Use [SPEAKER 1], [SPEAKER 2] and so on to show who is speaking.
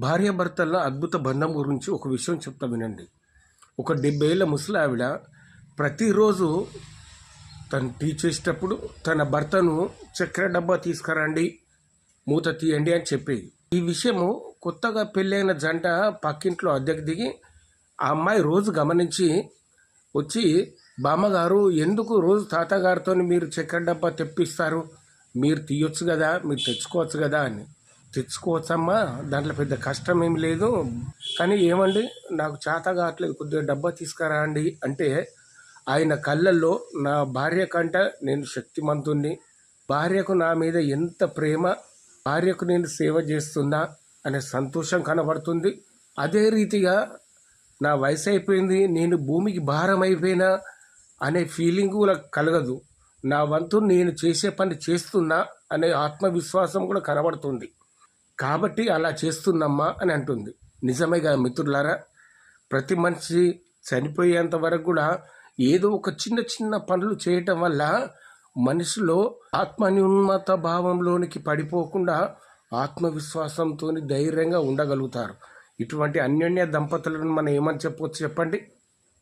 [SPEAKER 1] భార్యాభర్తల అద్భుత బంధం గురించి ఒక విషయం చెప్తా వినండి. ఒక 70 ఏళ్ళ ముసలావిడ ప్రతిరోజు తను టీ చేసేటప్పుడు తన భర్తను చక్కెర డబ్బా తీసుకురండి, మూత తీయండి అని చెప్పేది. ఈ విషయము కొత్తగా పెళ్ళైన జంట పక్కింట్లో అద్దెకు దిగి ఆ అమ్మాయి రోజు గమనించి వచ్చి, బామ్మగారు ఎందుకు రోజు తాతగారితో మీరు చక్కెర డబ్బా తెప్పిస్తారు, మీరు తీయొచ్చు కదా, మీరు తెచ్చుకోవచ్చు కదా అని. తెచ్చుకోవచ్చమ్మా, దాంట్లో పెద్ద కష్టం ఏం లేదు, కానీ ఏమండి నాకు చేత కావట్లేదు, కొద్దిగా డబ్బా తీసుకురా అండి అంటే ఆయన కళ్ళల్లో నా భార్య కంట నేను శక్తిమంతుణ్ణి, భార్యకు నా మీద ఎంత ప్రేమ, భార్యకు నేను సేవ చేస్తున్నా అనే సంతోషం కనబడుతుంది. అదే రీతిగా నా వయసు అయిపోయింది, నేను భూమికి భారం అయిపోయినా అనే ఫీలింగ్ కూడా కలగదు. నా వంతు నేను చేసే పని చేస్తున్నా అనే ఆత్మవిశ్వాసం కూడా కనబడుతుంది. కాబట్టి అలా చేస్తున్నమ్మా అని అంటుంది. నిజమే కదా మిత్రులారా, ప్రతి మనిషి చనిపోయేంత వరకు కూడా ఏదో ఒక చిన్న చిన్న పనులు చేయటం వల్ల మనిషిలో ఆత్మన్యూన్మత భావంలోనికి పడిపోకుండా ఆత్మవిశ్వాసంతో ధైర్యంగా ఉండగలుగుతారు. ఇటువంటి అన్యోన్య దంపతులను మనం ఏమని చెప్పవచ్చు చెప్పండి.